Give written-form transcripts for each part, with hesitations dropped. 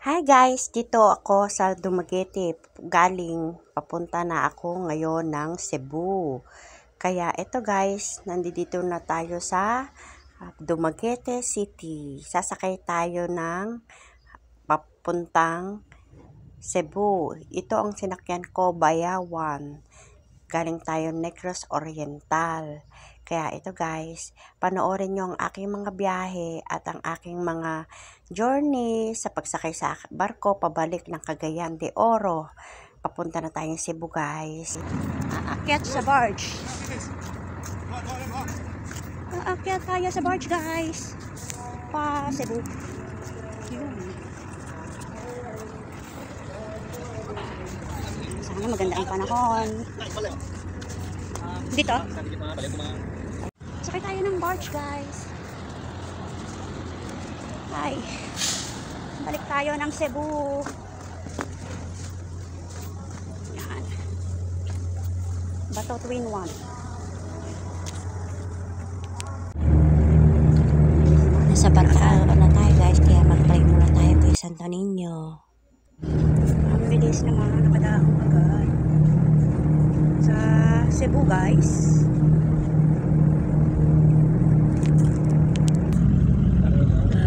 Hi guys, dito ako sa Dumaguete. Papunta na ako ngayon ng Cebu. Kaya ito guys, nandito na tayo sa Dumaguete City. Sasakay tayo ng papuntang Cebu. Ito ang sinakyan ko, Bayawan. Galing tayo Negros Oriental. Kaya ito guys, panoorin nyo ang aking mga biyahe at ang aking mga journey sa pagsakay sa barko pabalik ng Cagayan de Oro. Papunta na tayong Cebu guys. Aakyat sa barge. Aakyat tayo sa barge guys. Pa Cebu. Yun. Sana maganda ang panahon. Dito. Sakay tayo ng barge guys. Hi. Balik tayo ng Cebu. Yan. Bato Twin 1. Nasa barka na tayo guys. Kaya mag-fly muna tayo kay Santo Niño. Ang bilis naman. Nakadaang agad. Sa Cebu guys.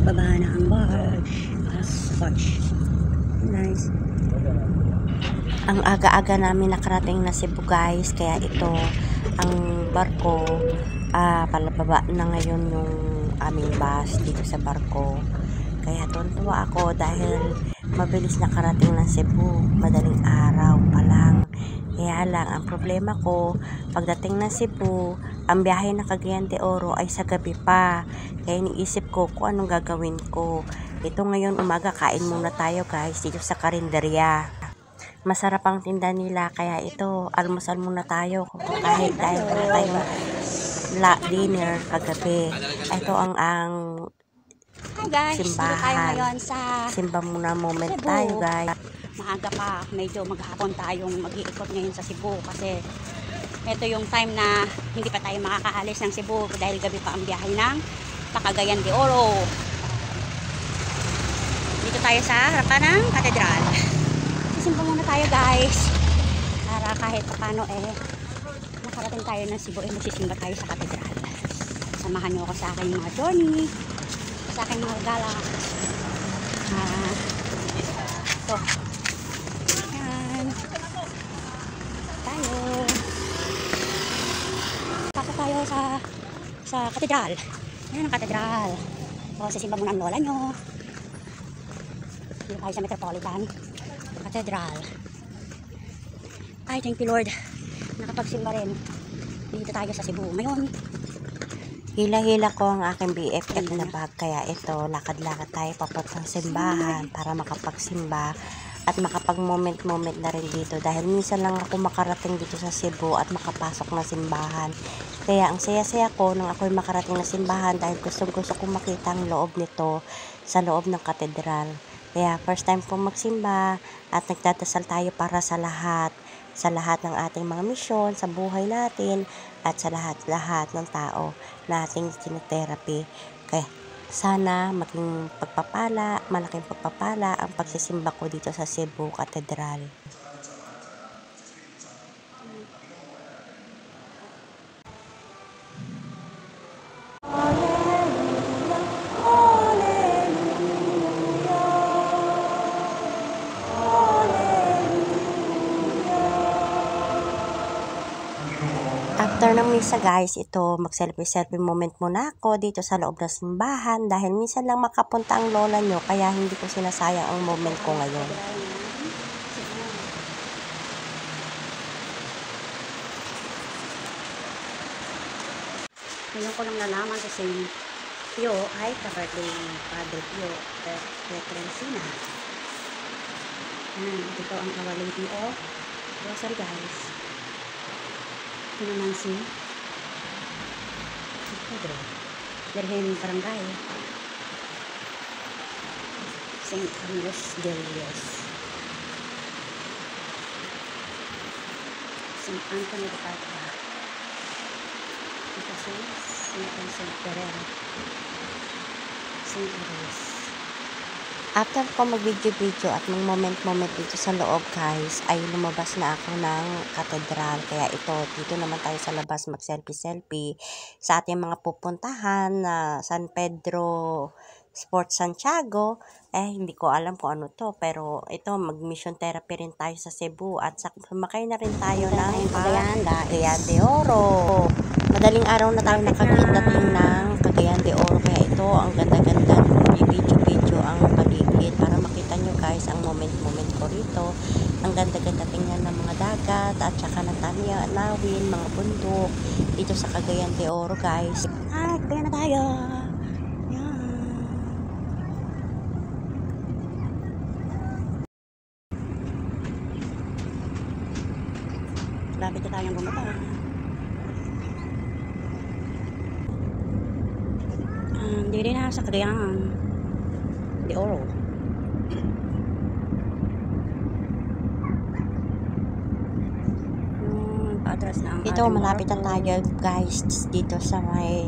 Bababa na ang barge. Nice. Ang aga-aga namin nakarating na Cebu guys. Kaya ito ang barko. Palababa na ngayon yung aming bus dito sa barko. Kaya tuntua ako dahil mabilis nakarating ng Cebu. Madaling araw pa lang. Kaya lang, ang problema ko, pagdating ng Cebu, ang biyahe na Cagayan de Oro ay sa gabi pa. Kaya iniisip ko kung anong gagawin ko. Ito ngayon umaga, kain muna tayo guys dito sa karinderya. Masarap ang tinda nila, kaya ito, almusal muna tayo. Kahit dahil wala tayong dinner kagabi. Ito ang Hi guys, simbahan. tayo ngayon sa Simba muna moment Cebu. tayo guys. Maaga pa, medyo maghapon tayong mag-iikot ngayon sa Cebu kasi ito yung time na hindi pa tayo makakaalis ng Cebu dahil gabi pa ang biyahe ng Cagayan de Oro. Dito tayo sa harapan ng katedral. Sisimba muna tayo guys para kahit paano nakarating tayo ng Cebu magsisimba tayo sa katedral. Samahan niyo ako sa aking mga journey, sa aking mga gala. Ito. Yan. Tayo. Pasok tayo sa katedral. Yan ang katedral. So, sisimba muna ang lola nyo. Dito tayo sa Metropolitan Katedral. Ay, thank you Lord. Nakapagsimba rin. Dito tayo sa Cebu. Ngayon, Hila-hila ko ang aking BFF na bag, kaya ito, lakad-lakad tayo papuntang simbahan para makapagsimba at makapag-moment-moment na rin dito dahil minsan lang ako makarating dito sa Cebu at makapasok na simbahan. Kaya ang saya-saya ko nung ako'y makarating na simbahan dahil gusto-gusto kong makita ang loob nito sa loob ng katedral. Kaya first time kong magsimba at nagdadasal tayo para sa lahat ng ating mga misyon sa buhay natin at sa lahat ng tao na ating tinotherapy. Kaya sana maging malaking pagpapala ang pagsisimba ko dito sa Cebu Katedral. After ng misa guys, ito mag-selfie moment muna ako dito sa loob ng simbahan dahil minsan lang makapunta ang lola nyo kaya hindi ko sinasayang ang moment ko ngayon. ngayon ko lang nalaman kasi Pio ay ka-birthday ni Padre Pio Petrensina. Dito ang Our Lady of Rosary guys. Ito naman si Pedro Virgen Barangay St. Carlos del Dios, St. Anthony de Padua. Ito si St. Vincent Ferrer, St. Louis. After ko mag-video-video at ng moment-moment dito sa loob guys, ay lumabas na ako ng katedral. Kaya ito, dito naman tayo sa labas mag-selfie-selfie sa ating mga pupuntahan na San Pedro Sports Santiago. Hindi ko alam kung ano to, pero ito, mag-mission therapy rin tayo sa Cebu at sumakay na rin tayo ng Cagayan de Oro. Madaling araw na tayo nakakitating ng Cagayan de Oro, kaya ito, ang ganda-ganda video-video ang paligid para makita nyo guys ang moment-moment ko rito. Ang ganda-ganda tingnan ng mga dagat at saka ng tanawin, mga bundok dito sa Cagayan de Oro guys. Kaya na tayo. Yan. Lapit na tayong bumaba. Hindi na sa Cagayan de Oro. Atras na ang Ito, malapit na tayo guys dito sa may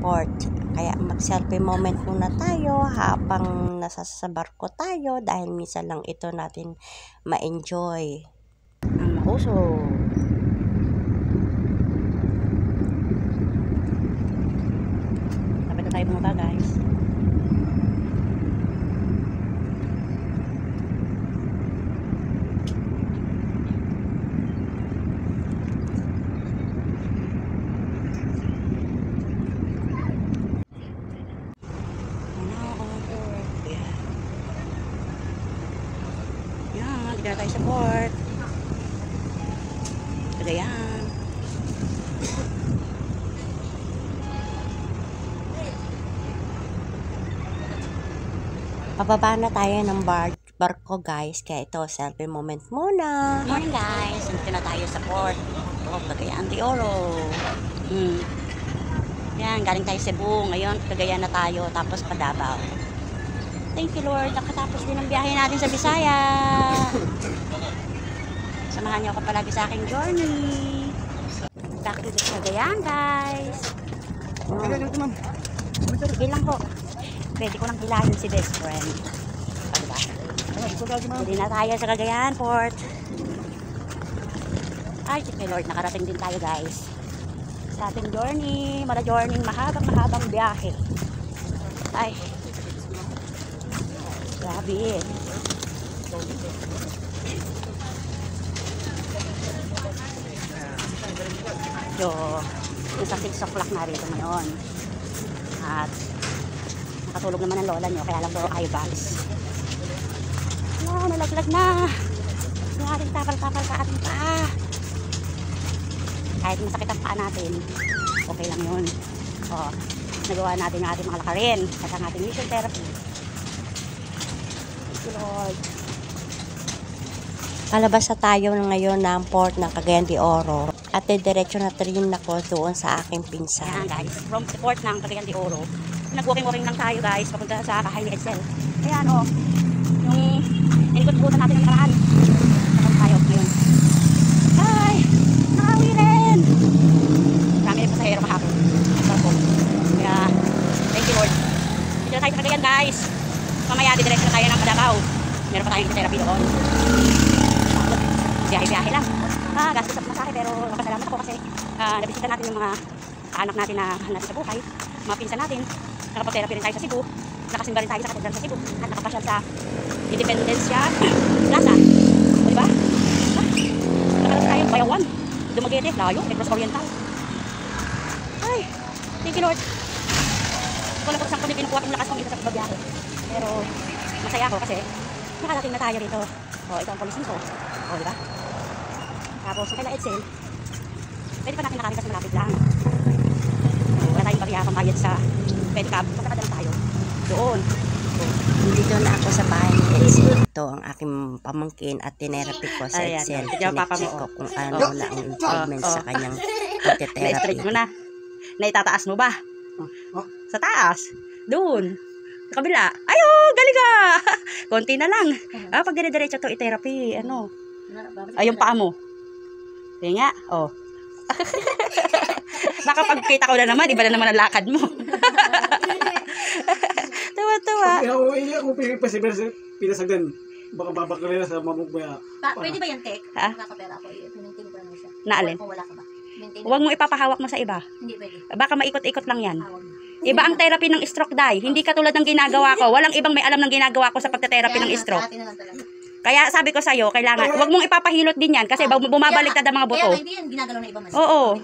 port. Kaya mag-selfie moment muna tayo habang nasa sa barko tayo dahil minsan lang ito natin ma-enjoy. Ang mauso. Lapit na tayo bumaba guys. Dito na tayo sa port. Cagayan. Pababa na tayo ng barko guys. Kaya ito, selfie moment muna. Morning guys. Dito na tayo sa port of Cagayan de Oro. Yan, galing tayo Cebu. Ngayon, Cagayan na tayo. Tapos pa Davao. Thank you Lord. Nakatapos din ang biyahe natin sa Bisaya. Samahan niyo ako palagi sa aking journey. Back to the Cagayan guys. Sige lang po. Pwede ko nang hilahin si best friend. Diba? Hindi na tayo sa Cagayan Port. Ay, thank you Lord. Nakarating din tayo guys. Sa ating journey. Mahabang biyahe. Ay. Grabe. So, nasa 6 o'clock na rito ngayon. At nakatulog naman ang lola nyo, kaya lang daw ay bags. Nalaglag na. Yung ating tapal-tapal sa ating paa. Kahit masakit ang paa natin, okay lang yun. Nagawa natin ang ating mga lakarin at ang ating mission therapy. Lord. Palabas na tayo ngayon ng port ng Cagayan de Oro. At diretso na rin ako doon sa aking pinsan. Ayan guys, from the port ng Cagayan de Oro. Nag-walking lang tayo guys, papunta sa Kahay ni Edsel. Ayan yung inikot-ikutan natin ng karaan. Nakapag tayo ngayon. Ay! Nakawi rin! Marami rin pasahero kahapon. Kaya, thank you Lord. Dito na tayo sa Cagayan guys. Mamaya diretso na tayo ng Davao. Meron pa tayong therapy doon. Biyahe-biyahe lang. Gastos sa masahe pero nakasalamat ako kasi nabisita natin yung mga anak natin na natin sa buhay. Mga pinsan natin. Nakapag-therapy rin tayo sa Cebu. Nakasimba rin tayo sa katedral sa Cebu. At nakapasyal sa Independencia Plaza. O diba? Nakalas tayo Bayawan. Dumaguete. Layo. Negros Oriental. Ay. Thank you Lord. Kung lang po saan ko din pinukuha kong lakas kong ito sa pagbabiyahe. Pero masaya ako kasi nakalating na tayo rito. Ito ang polisin ko. Diba? Tapos kung kaila Edsel, pwede pa natin nakarin kasi malapit lang. Wala tayong bariya pang bayad sa pedicab. Pagkakada lang tayo. Doon. Dito na ako sa bahay ni Edsel. Ito ang aking pamangkin at tinerapy ko sa Edsel. Tinecheck ko kung ano na ang improvement sa kanyang pagte-therapy. Na-stretch mo na. Naitataas mo ba? Sa taas. Doon. Sa kabila. Ayo, galing ka! Konti na lang. Pag dire-diretso to i-therapy, yung paa mo. Kaya nga, Baka pagkita ko na naman, iba na naman ang lakad mo. Nakakatawa-tawa. Kasi ako pinasagdan. Baka babakalera sa mamugmaya. Pwede ba yan, Tek? Ha? Makakapera ako. I-maintain ko lang siya. Naalin? Kung wala ka ba? Maintain Huwag mo ipapahawak mo sa iba. Hindi pwede. Baka maikot-ikot lang yan. Hawag mo. Iba ang therapy ng stroke, Day. Hindi katulad ng ginagawa ko. Walang ibang may alam ng ginagawa ko sa pagte-therapy ng stroke. Sa atin na lang talaga. Kaya sabi ko sa'yo, kailangan, huwag mong ipapahilot din yan kasi bumabaliktad ang mga buto. Kaya hindi yan ginagalaw ng iba mas. Oo.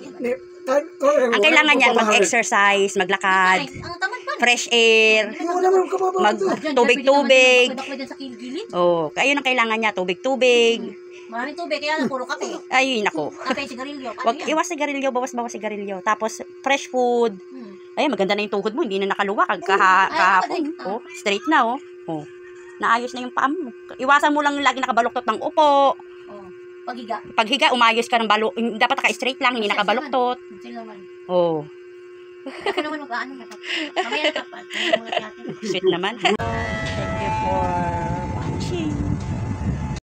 Ang Ang kailangan yan, mag-exercise, maglakad, Ang tamad ba? fresh air, Wala naman kababa. tubig-tubig. Bakla dyan sa gilid. Oh, ayun ang kailangan niya, tubig-tubig. Maraming tubig, kaya lang puro kape. Ay, nako. Kape, sigarilyo. Paano Wag yan? iwas sigarilyo, bawas sigarilyo. Tapos fresh food. Hmm. Ay, maganda na yung tuhod mo, hindi na nakaluwak kahapon. Oh, straight na oh. Oh. Naayos na yung paa mo. Iwasan mo lang yung lagi nakabaluktot ng upo. Oh. Paghiga. Paghiga, umayos ka ng dapat naka-straight lang, hindi nakabaluktot. Sila naman. Oh, Ako naman mag-ano na. Mamaya na kapat. sweet naman. Thank you for